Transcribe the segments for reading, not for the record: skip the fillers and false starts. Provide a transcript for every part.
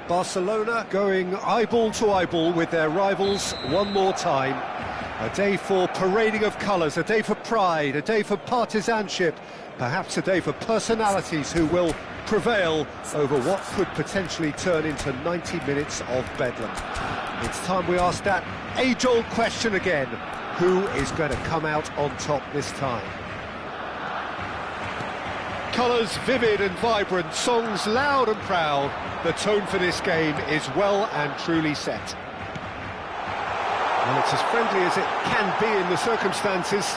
Barcelona going eyeball to eyeball with their rivals one more time. A day for parading of colours, a day for pride, a day for partisanship, perhaps a day for personalities who will prevail over what could potentially turn into 90 minutes of bedlam. It's time we ask that age-old question again. Who is going to come out on top this time? Colours vivid and vibrant, songs loud and proud. The tone for this game is well and truly set. Well, it's as friendly as it can be in the circumstances,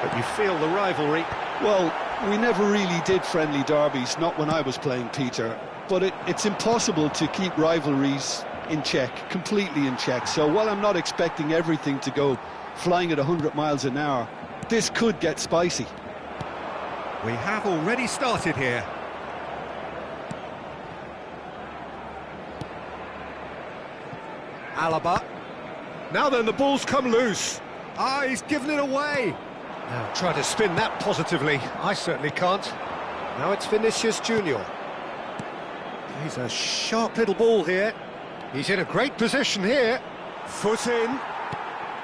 but you feel the rivalry. Well, we never really did friendly derbies, not when I was playing, Peter. But it's impossible to keep rivalries in check, completely in check. So while I'm not expecting everything to go flying at 100 miles an hour, this could get spicy. We have already started here. Alaba. Now then, the ball's come loose. Ah, he's given it away. Now try to spin that positively. I certainly can't. Now it's Vinicius Junior. He's a sharp little ball here. He's in a great position here. Foot in.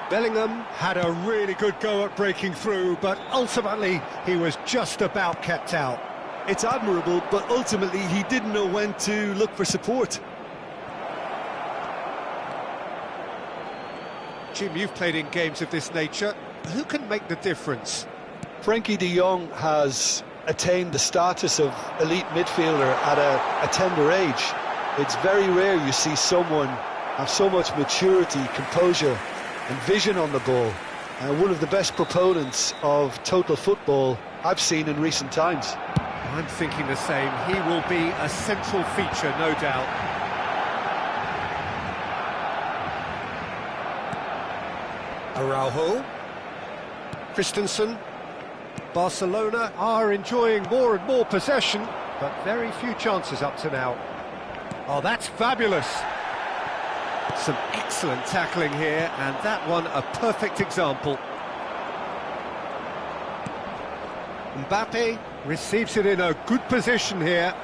Bellingham had a really good go at breaking through, but ultimately he was just about kept out. It's admirable, but ultimately he didn't know when to look for support. Jim, you've played in games of this nature. Who can make the difference? Frankie de Jong has attained the status of elite midfielder at a tender age. It's very rare you see someone have so much maturity, composure and vision on the ball. One of the best proponents of total football I've seen in recent times. I'm thinking the same. He will be a central feature, no doubt. Araujo. Christensen. Barcelona are enjoying more and more possession, but very few chances up to now. Oh, that's fabulous. Some excellent tackling here, and that one a perfect example. Mbappe receives it in a good position here.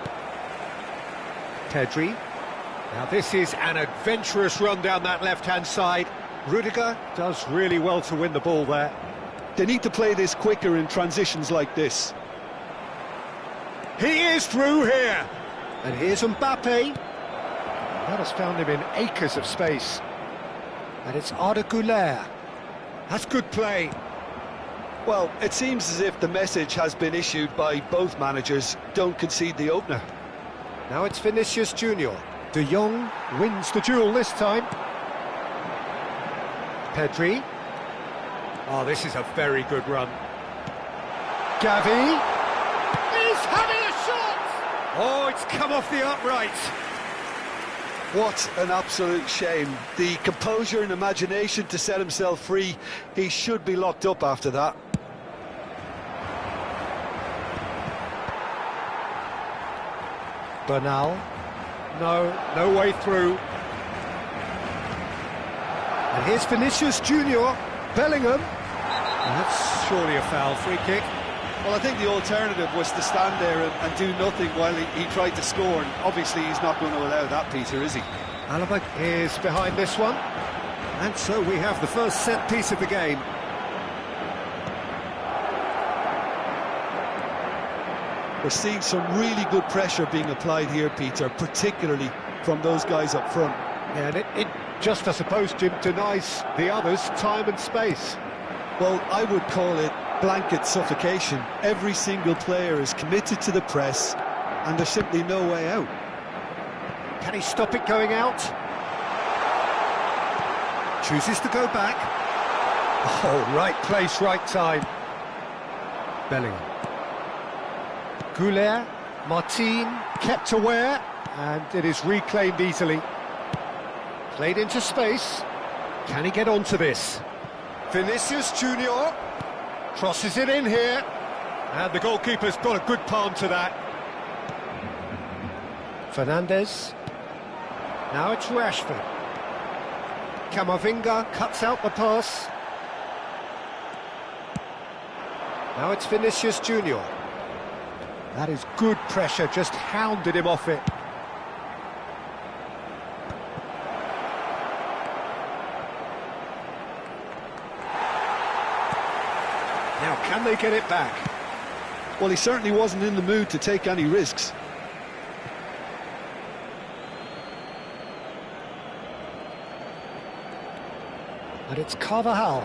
Pedri. Now this is an adventurous run down that left-hand side. Rudiger does really well to win the ball there. They need to play this quicker in transitions like this. He is through here. And here's Mbappe. That has found him in acres of space. And it's Arda Güler. That's good play. Well, it seems as if the message has been issued by both managers. Don't concede the opener. Now it's Vinicius Junior. De Jong wins the duel this time. Pedri. Oh, this is a very good run. Gavi. He's having a shot! Oh, it's come off the upright. What an absolute shame. The composure and imagination to set himself free. He should be locked up after that. Bernal. No way through. And here's Vinicius Junior. Bellingham. And that's surely a foul. Free kick. Well, I think the alternative was to stand there and do nothing while he tried to score, and obviously he's not going to allow that, Peter, is he? Alaba is behind this one. And so we have the first set piece of the game. We're seeing some really good pressure being applied here, Peter, particularly from those guys up front. Yeah, and it just, I suppose, Jim, denies the others time and space. Well, I would call it blanket suffocation. Every single player is committed to the press, and there's simply no way out. Can he stop it going out? Chooses to go back. Oh, right place, right time. Bellingham. Goulet, Martin, kept aware, and it is reclaimed easily. Played into space. Can he get onto this? Vinicius Junior crosses it in here, and the goalkeeper's got a good palm to that. Fernandez. Now it's Rashford. Camavinga cuts out the pass. Now it's Vinicius Junior. That is good pressure, just hounded him off it. Now, can they get it back? Well, he certainly wasn't in the mood to take any risks. And it's Carvajal.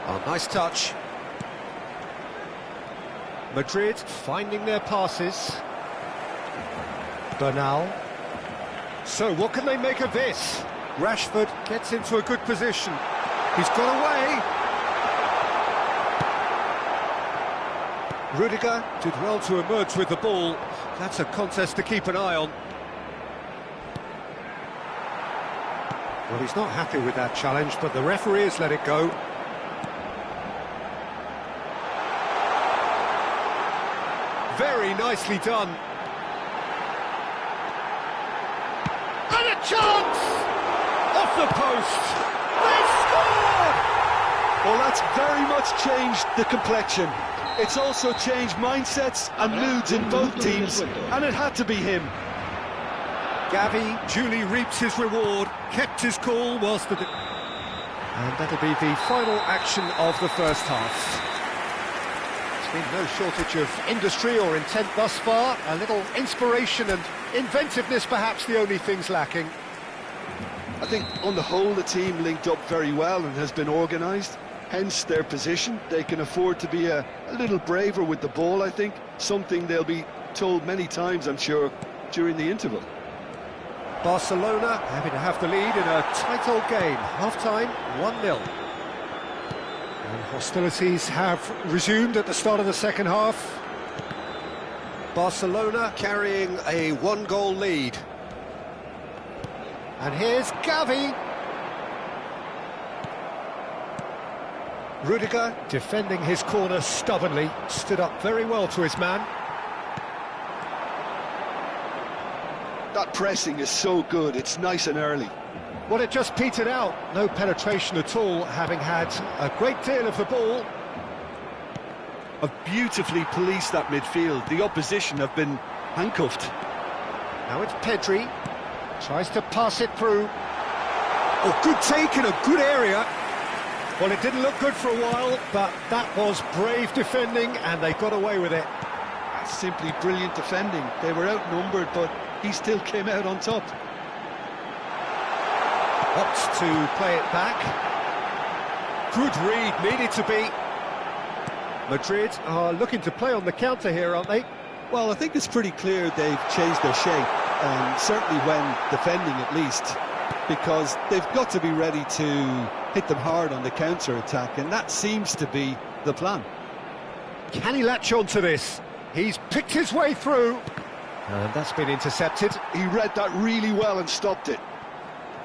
Oh, nice touch. Madrid finding their passes. Bernal. So, what can they make of this? Rashford gets into a good position. He's got away. Rudiger did well to emerge with the ball. That's a contest to keep an eye on. Well, he's not happy with that challenge, but the referee has let it go. Very nicely done. And a chance! Off the post! They scored! Well, that's very much changed the complexion. It's also changed mindsets and moods in both teams, and it had to be him. Gavi duly reaps his reward, kept his cool whilst the... And that'll be the final action of the first half. There's been no shortage of industry or intent thus far. A little inspiration and inventiveness, perhaps the only things lacking. I think on the whole the team linked up very well and has been organised. Hence their position. They can afford to be a little braver with the ball, I think. Something they'll be told many times, I'm sure, during the interval. Barcelona having to have the lead in a tight old game. Half-time, 1-0. And hostilities have resumed at the start of the second half. Barcelona carrying a one-goal lead. And here's Gavi. Rudiger defending his corner stubbornly, stood up very well to his man. That pressing is so good, it's nice and early. Well, it just petered out, no penetration at all, having had a great deal of the ball. Have beautifully policed that midfield. The opposition have been handcuffed. Now it's Pedri, tries to pass it through. Oh, good take in a good area. Well, it didn't look good for a while, but that was brave defending, and they got away with it. That's simply brilliant defending. They were outnumbered, but he still came out on top. Opts to play it back. Good read, needed to be. Madrid are looking to play on the counter here, aren't they? Well, I think it's pretty clear they've changed their shape, and certainly when defending at least, because they've got to be ready to hit them hard on the counter-attack, and that seems to be the plan. Can he latch on to this? He's picked his way through. And that's been intercepted. He read that really well and stopped it.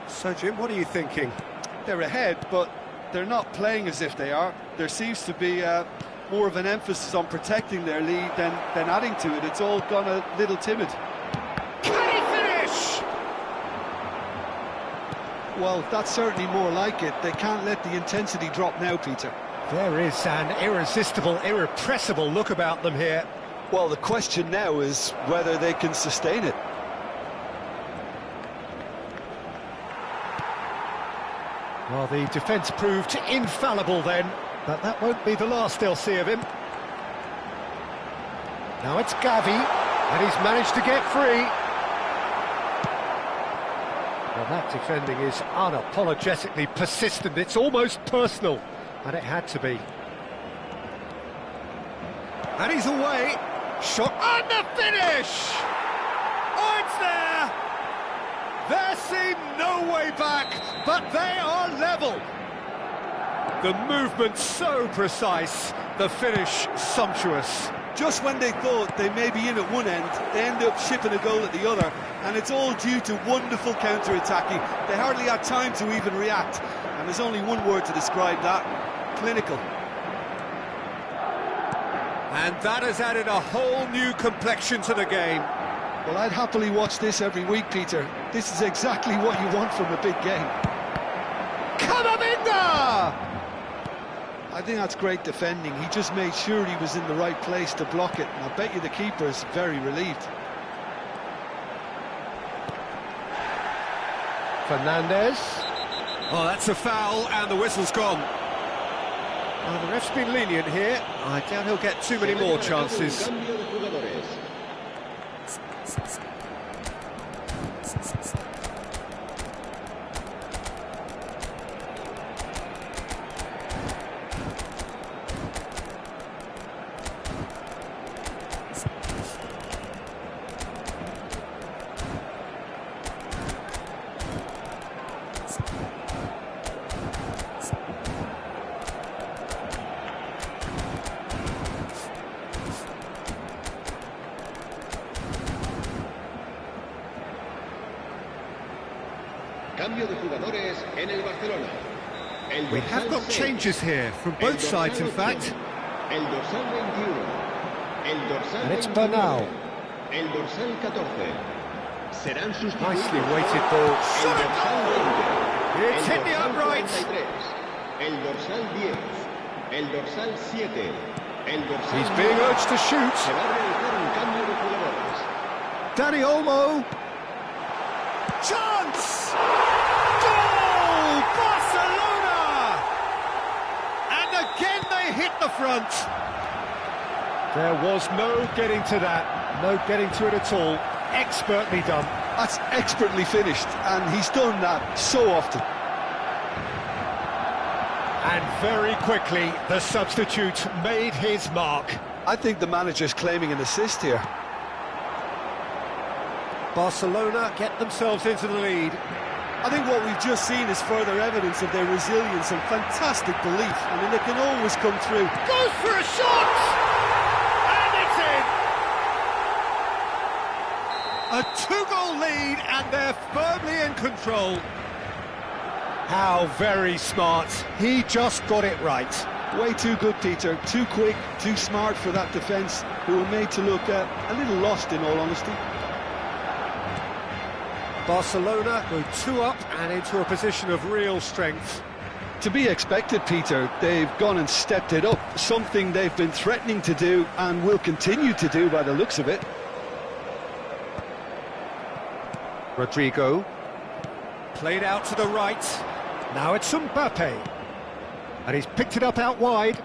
So, Jim, what are you thinking? They're ahead, but they're not playing as if they are. There seems to be more of an emphasis on protecting their lead than adding to it. It's all gone a little timid. Can he finish? Well, that's certainly more like it. They can't let the intensity drop now, Peter. There is an irresistible, irrepressible look about them here. Well, the question now is whether they can sustain it. Well, the defence proved infallible then, but that won't be the last they'll see of him. Now it's Gavi, and he's managed to get free. Well, that defending is unapologetically persistent. It's almost personal, and it had to be. And he's away. Shot and the finish! Oh, it's there! There seemed no way back, but they are level. The movement so precise, the finish sumptuous. Just when they thought they may be in at one end, they end up shipping a goal at the other, and it's all due to wonderful counter-attacking. They hardly had time to even react, and there's only one word to describe that: clinical. And that has added a whole new complexion to the game. Well, I'd happily watch this every week, Peter. This is exactly what you want from a big game. Camavinga! I think that's great defending. He just made sure he was in the right place to block it, and I bet you the keeper's very relieved. Fernandez. Oh, that's a foul, and the whistle's gone. Well, the ref's been lenient here. I doubt he'll get too many more chances. Cambio de jugadores en el Barcelona. We have got changes here from both sides, in fact. El dorsal 21. El dorsal And it's Bernal. El dorsal 14. Serán sustituidos. Nicely weighted ball. El dorsal 20. It's hit the upright. El dorsal 10. El dorsal 7. El dorsal. He's being urged to shoot. Se va a realizar un cambio de jugadores. Dani Olmo. Chance! Goal! Barcelona! And again they hit the front. There was no getting to that. No getting to it at all. Expertly done. That's expertly finished, and he's done that so often. And very quickly, the substitute made his mark. I think the manager's claiming an assist here. Barcelona get themselves into the lead. I think what we've just seen is further evidence of their resilience and fantastic belief. I mean, they can always come through. Goes for a shot! And it's in! A two-goal lead, and they're firmly in control. How very smart. He just got it right. Way too good, Peter. Too quick, too smart for that defence, who were made to look a little lost, in all honesty. Barcelona go 2 up and into a position of real strength. To be expected, Peter. They've gone and stepped it up, something they've been threatening to do and will continue to do by the looks of it. Rodrigo. Played out to the right. Now it's Mbappe. And he's picked it up out wide.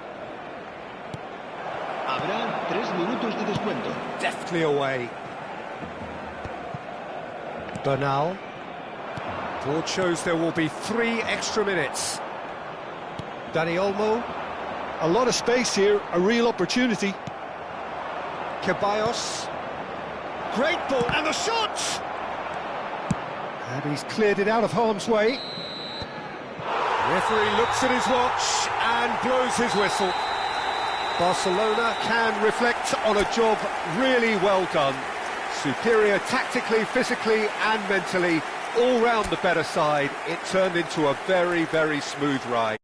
Habrá 3 minutos de descuento. Deftly away. Bernal. Board shows there will be 3 extra minutes. Dani Olmo. A lot of space here, a real opportunity. Ceballos. Great ball, and the shot! And he's cleared it out of harm's way. Referee looks at his watch and blows his whistle. Barcelona can reflect on a job really well done. Superior tactically, physically and mentally, all round the better side. It turned into a very, very smooth ride.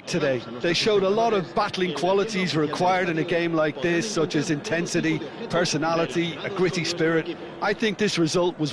Today, they showed a lot of battling qualities required in a game like this, such as intensity, personality, a gritty spirit. I think this result was well